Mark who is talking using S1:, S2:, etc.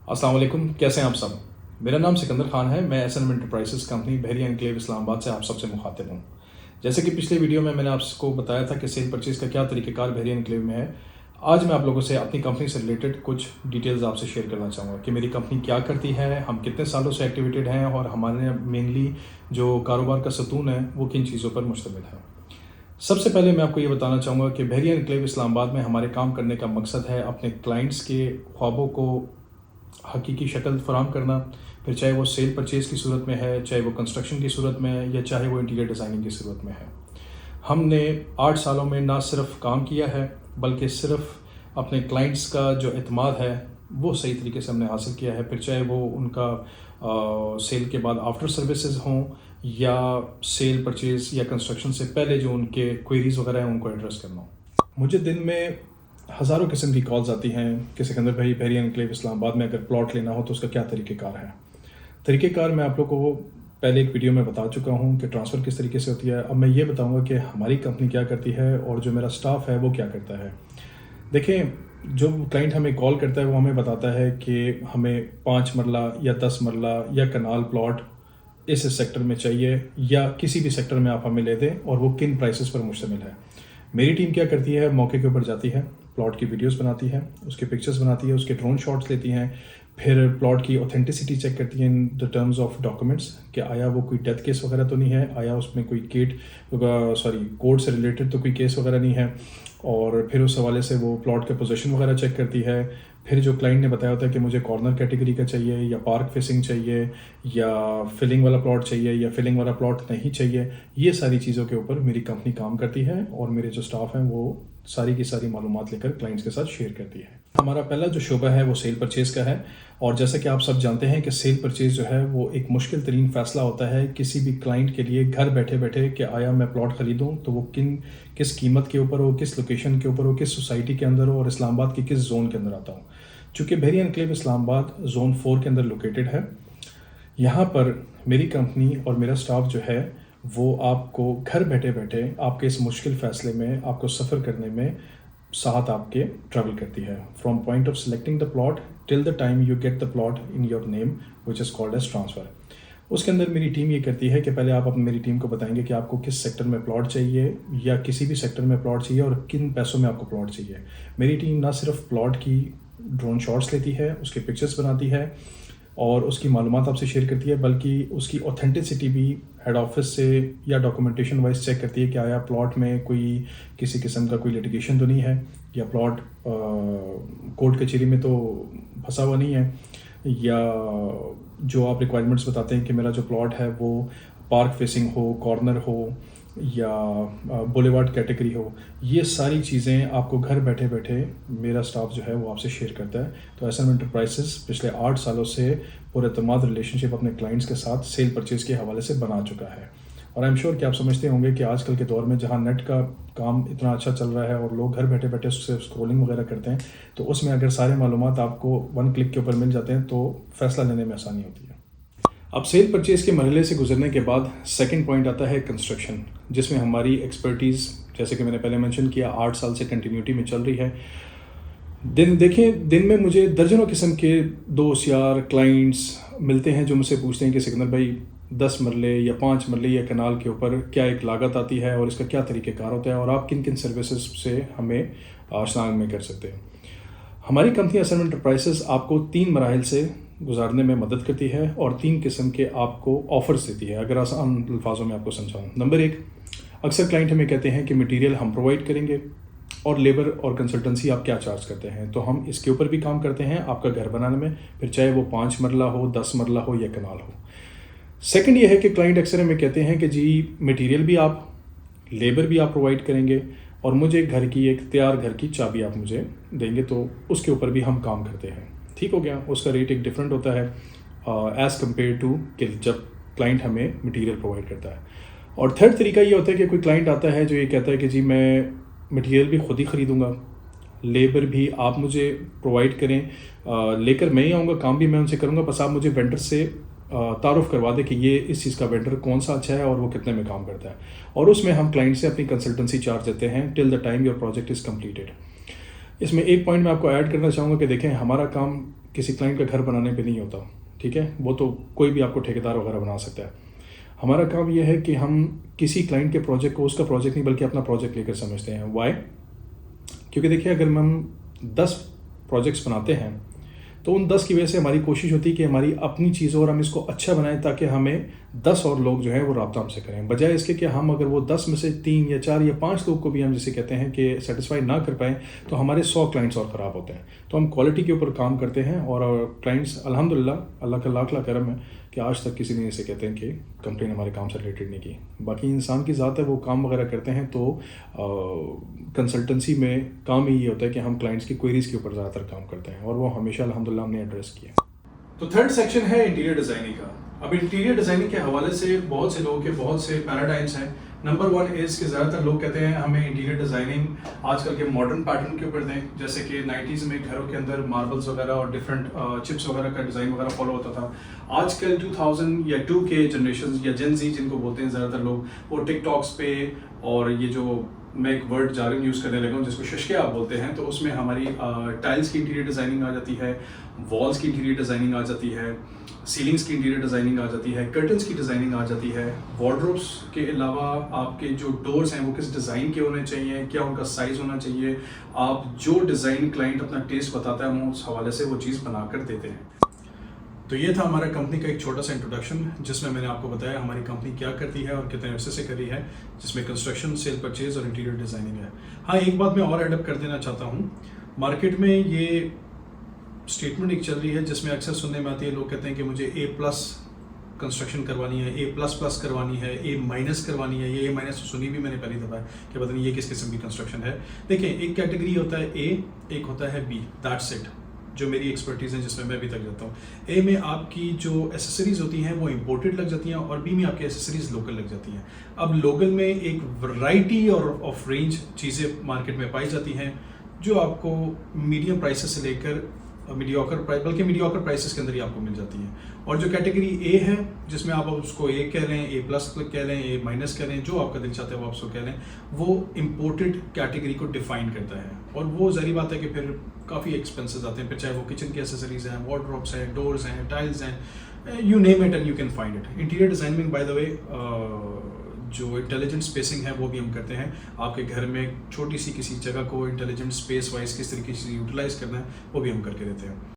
S1: अस्सलाम वालेकुम, कैसे हैं आप सब। मेरा नाम सिकंदर खान है। मैं S N M enterprises company Bahria enclave Islamabad से आप सबसे मुखातिब हूँ। जैसे कि पिछले वीडियो में मैंने आपको बताया था कि सेल परचेज़ का क्या तरीक़ेकार बहरिया एनक्लेव में है। आज मैं आप लोगों से अपनी कंपनी से रिलेटेड कुछ डिटेल्स आपसे शेयर करना चाहूँगा कि मेरी कंपनी क्या करती है, हम कितने सालों से एक्टिवेटेड हैं और हमारे मेनली जो कारोबार का सतून है वो किन चीज़ों पर मुश्तमिल है। सबसे पहले मैं आपको ये बताना चाहूँगा कि बहरिया एनक्लेव इस्लामाबाद में हमारे काम करने का मकसद है अपने क्लाइंट्स के ख्वाबों को हकीकी शक्ल फराहम करना। फिर चाहे वो सेल परचेज़ की सूरत में है, चाहे वो कंस्ट्रक्शन की सूरत में है या चाहे वो इंटीरियर डिज़ाइनिंग की सूरत में है। हमने 8 सालों में ना सिर्फ काम किया है बल्कि सिर्फ अपने क्लाइंट्स का जो एतमाद है वो सही तरीके से हमने हासिल किया है। फिर चाहे वो उनका सेल के बाद आफ्टर सर्विसेज हों या सेल परचेज़ या कंस्ट्रक्शन से पहले जो उनके क्वेरीज़ वगैरह हैं उनको एड्रेस करना हो। मुझे दिन में हज़ारों किस्म की कॉल्स आती हैं कि सिकंदर भाई, बहरिया एनक्लेव इस्लामाबाद में अगर प्लॉट लेना हो तो उसका क्या तरीक़ेकार है। तरीक़ेकार मैं आप लोगों को पहले एक वीडियो में बता चुका हूँ कि ट्रांसफ़र किस तरीके से होती है। अब मैं ये बताऊँगा कि हमारी कंपनी क्या करती है और जो मेरा स्टाफ है वो क्या करता है। देखें, जो क्लाइंट हमें कॉल करता है वो हमें बताता है कि हमें 5 मरला या 10 मरला या कनाल प्लॉट इस सेक्टर में चाहिए या किसी भी सेक्टर में आप हमें ले दें और वो किन प्राइसेस पर मुश्तमिल है। मेरी टीम क्या करती है, मौके के ऊपर जाती है, प्लॉट की वीडियोस बनाती है, उसके पिक्चर्स बनाती है, उसके ड्रोन शॉट्स लेती हैं, फिर प्लॉट की ऑथेंटिसिटी चेक करती है in the terms of documents कि आया वो कोई डेथ केस वगैरह तो नहीं है, आया उसमें कोई कोर्ट से रिलेटेड तो कोई केस वगैरह नहीं है। और फिर उस हवाले से वो प्लॉट के पोजीशन वगैरह चेक करती है। फिर जो क्लाइंट ने बताया होता है कि मुझे कॉर्नर कैटेगरी का चाहिए या पार्क फेसिंग चाहिए या फिलिंग वाला प्लॉट चाहिए या फिलिंग वाला प्लॉट नहीं चाहिए, ये सारी चीज़ों के ऊपर मेरी कंपनी काम करती है और मेरे जो स्टाफ हैं वो सारी की सारी मालूमात लेकर क्लाइंट्स के साथ शेयर करती है। हमारा पहला जो शोबा है वो सेल परचेज़ का है और जैसा कि आप सब जानते हैं कि सेल परचेज़ जो है वो एक मुश्किल तरीन फ़ैसला होता है किसी भी क्लाइंट के लिए घर बैठे बैठे कि आया मैं प्लॉट ख़रीदूँ तो वो किस कीमत के ऊपर हो, किस लोकेशन के ऊपर हो, किस सोसाइटी के अंदर हो और इस्लामाबाद की किस जोन के अंदर आता हो। चूँकि बहरिया एनक्लेव इस्लामाबाद जोन 4 के अंदर लोकेटेड है, यहाँ पर मेरी कंपनी और मेरा स्टाफ जो है वो आपको घर बैठे बैठे आपके इस मुश्किल फ़ैसले में, आपको सफ़र करने में साथ आपके ट्रैवल करती है। From point of selecting the plot till the time you get the plot in your name which is called as transfer. उसके अंदर मेरी टीम ये करती है कि पहले आप अपनी मेरी टीम को बताएंगे कि आपको किस सेक्टर में प्लॉट चाहिए या किसी भी सेक्टर में प्लॉट चाहिए और किन पैसों में आपको प्लॉट चाहिए। मेरी टीम ना सिर्फ प्लॉट की ड्रोन शॉट्स लेती है, उसके पिक्चर्स बनाती है और उसकी मालूमात आपसे शेयर करती है, बल्कि उसकी ऑथेंटिसिटी भी हेड ऑफिस से या डॉक्यूमेंटेशन वाइज चेक करती है कि आया प्लॉट में कोई किसी किस्म का कोई लिटिगेशन तो नहीं है या प्लॉट कोर्ट कचहरी में तो फंसा हुआ नहीं है, या जो आप रिक्वायरमेंट्स बताते हैं कि मेरा जो प्लॉट है वो पार्क फेसिंग हो, कॉर्नर हो या बुलेवार्ड कैटेगरी हो। ये सारी चीज़ें आपको घर बैठे बैठे मेरा स्टाफ जो है वो आपसे शेयर करता है। तो एस एन एंटरप्राइजेस पिछले 8 सालों से पुरएतमाद रिलेशनशिप अपने क्लाइंट्स के साथ सेल परचेज़ के हवाले से बना चुका है। और आई एम श्योर कि आप समझते होंगे कि आजकल के दौर में जहाँ नेट का काम इतना अच्छा चल रहा है और लोग घर बैठे बैठे उससे स्क्रॉलिंग वगैरह करते हैं, तो उसमें अगर सारे मालूमात आपको 1 क्लिक के ऊपर मिल जाते हैं तो फ़ैसला लेने में आसानी होती है। अब सेल परचेज़ के मरहले से गुजरने के बाद सेकंड पॉइंट आता है कंस्ट्रक्शन, जिसमें हमारी एक्सपर्टीज़, जैसे कि मैंने पहले मेंशन किया, 8 साल से कंटिन्यूटी में चल रही है। दिन में मुझे दर्जनों किस्म के दोस्त यार क्लाइंट्स मिलते हैं जो मुझसे पूछते हैं कि सिकंदर भाई 10 मरले या 5 मरले या कनाल के ऊपर क्या एक लागत आती है और इसका क्या तरीक़ेकार होता है और आप किन किन सर्विसेज से हमें आशना में कर सकते हैं। हमारी कंपनी एस एन एंटरप्राइजेस आपको 3 मराहिल से गुजारने में मदद करती है और 3 किस्म के आपको ऑफ़र्स देती है। अगर आसान अल्फाजों में आपको समझाऊँ, नंबर 1, अक्सर क्लाइंट हमें कहते हैं कि मटेरियल हम प्रोवाइड करेंगे और लेबर और कंसल्टेंसी आप क्या चार्ज करते हैं, तो हम इसके ऊपर भी काम करते हैं आपका घर बनाने में, फिर चाहे वो 5 मरला हो, 10 मरला हो या कनाल हो। सेकंड ये है कि क्लाइंट अक्सर हमें कहते हैं कि जी मटेरियल भी आप, लेबर भी आप प्रोवाइड करेंगे और मुझे एक तैयार घर की चाबी आप मुझे देंगे, तो उसके ऊपर भी हम काम करते हैं। ठीक हो गया, उसका रेट एक डिफरेंट होता है एज़ कम्पेयर टू कि जब क्लाइंट हमें मटेरियल प्रोवाइड करता है। और थर्ड तरीका ये होता है कि कोई क्लाइंट आता है जो ये कहता है कि जी मैं मटेरियल भी खुद ही ख़रीदूँगा, लेबर भी आप मुझे प्रोवाइड करें, लेकर मैं ही आऊँगा, काम भी मैं उनसे करूँगा, बस आप मुझे वेंडर से तारुफ़ करवा दें कि ये इस चीज़ का वेंडर कौन सा अच्छा है और वो कितने में काम करता है, और उसमें हम क्लाइंट से अपनी कंसल्टेंसी चार्ज देते हैं till the time your project is completed. इसमें एक पॉइंट मैं आपको ऐड करना चाहूँगा कि देखें, हमारा काम किसी क्लाइंट का घर बनाने पे नहीं होता, ठीक है। वो तो कोई भी आपको ठेकेदार वगैरह बना सकता है। हमारा काम यह है कि हम किसी क्लाइंट के प्रोजेक्ट को उसका प्रोजेक्ट नहीं बल्कि अपना प्रोजेक्ट लेकर समझते हैं। वाई? क्योंकि देखिए, अगर हम 10 प्रोजेक्ट्स बनाते हैं तो उन 10 की वजह से हमारी कोशिश होती है कि हमारी अपनी चीज़ों और हम इसको अच्छा बनाएं ताकि हमें 10 और लोग जो हैं वो राब्ता हमसे करें, बजाय इसके कि हम अगर वो 10 में से 3 या 4 या 5 लोग को भी हम जिसे कहते हैं कि सेटिस्फाई ना कर पाएँ तो हमारे 100 क्लाइंट्स और ख़राब होते हैं। तो हम क्वालिटी के ऊपर काम करते हैं और क्लाइंट्स अल्हम्दुलिल्लाह अल्लाह का लाख लाख करम है कि आज तक किसी ने इसे कहते हैं कि कंप्लेन हमारे काम से रिलेटेड नहीं की। बाकी इंसान की ज़ात है, वो काम वगैरह करते हैं तो कंसल्टेंसी में काम ही ये होता है कि हम क्लाइंट्स की क्वेरीज़ के ऊपर ज़्यादातर काम करते हैं और वो हमेशा अल्हम्दुलिल्लाह हमने एड्रेस किया। तो थर्ड सेक्शन है इंटीरियर डिज़ाइनिंग का। अब इंटीरियर डिज़ाइनिंग के हवाले से बहुत से लोगों के बहुत से पैराडाइम्स हैं। नंबर 1 इज़ कि ज़्यादातर लोग कहते हैं हमें इंटीरियर डिज़ाइनिंग आजकल के मॉडर्न पैटर्न के ऊपर दें, जैसे कि 90s में घरों के अंदर मार्बल्स वगैरह और डिफरेंट चिप्स वगैरह का डिज़ाइन वगैरह फॉलो होता था। आजकल 2000 या 2 के जनरेशन या जेन ज़ी जिनको बोलते हैं ज़्यादातर लोग, वो टिकटॉक्स पे और ये जो मैं एक वर्ड जारिम यूज़ करने लगा हूँ जिसको शशके आप बोलते हैं, तो उसमें हमारी टाइल्स की इंटीरियर डिज़ाइनिंग आ जाती है, वॉल्स की इंटीरियर डिज़ाइनिंग आ जाती है, सीलिंग्स की इंटीरियर डिज़ाइनिंग आ जाती है, कर्टन्स की डिज़ाइनिंग आ जाती है। वार्डरोब्स के अलावा आपके जो डोर्स हैं वो किस डिज़ाइन के होने चाहिए, क्या उनका साइज़ होना चाहिए, आप जो डिज़ाइन क्लाइंट अपना टेस्ट बताता है हम उस हवाले से वो चीज़ बना कर देते हैं। तो ये था हमारा कंपनी का एक छोटा सा इंट्रोडक्शन जिसमें मैंने आपको बताया हमारी कंपनी क्या करती है और कितने अरसे से कर रही है, जिसमें कंस्ट्रक्शन, सेल परचेज और इंटीरियर डिज़ाइनिंग है। हाँ, एक बात मैं और एडअप कर देना चाहता हूँ। मार्केट में ये स्टेटमेंट एक चल रही है जिसमें अक्सर सुनने में आती है, लोग कहते हैं कि मुझे A+ कंस्ट्रक्शन करवानी है, A++ करवानी है, A- करवानी है। ये A- सुनी भी मैंने पहली दफ़ा है कि पता नहीं ये किस किस्म की कंस्ट्रक्शन है। देखिए, एक कैटेगरी होता है A, एक होता है B, दैट्स इट, जो मेरी एक्सपर्टीज़ है जिसमें मैं अभी तक जाता हूँ। ए में आपकी जो एसेसरीज़ होती हैं वो इंपोर्टेड लग जाती हैं और बी में आपकी एसेसरीज़ लोकल लग जाती हैं। अब लोकल में एक वैरायटी और ऑफ रेंज चीज़ें मार्केट में पाई जाती हैं जो आपको मीडियम प्राइसेस से लेकर मीडियोकर प्राइसेस के अंदर ही आपको मिल जाती हैं। और जो कैटेगरी ए है जिसमें आप उसको A कह लें, A+ कह लें, A- कह लें, जो आपका दिल चाहता है वो आप उसको कह लें, वो इम्पोर्टेड कैटेगरी को डिफाइन करता है और वो ज़ाहिर बात है कि फिर काफ़ी एक्सपेंसेस आते हैं, फिर चाहे वो किचन की एसेसरीज हैं, वार्डरोब्स हैं, डोर्स हैं, टाइल्स हैं, you name it and you can find it. Interior designing by the way जो इंटेलिजेंट स्पेसिंग है वो भी हम करते हैं। आपके घर में छोटी सी किसी जगह को इंटेलिजेंट स्पेस वाइज किस तरीके से यूटिलाइज करना है वो भी हम करके देते हैं।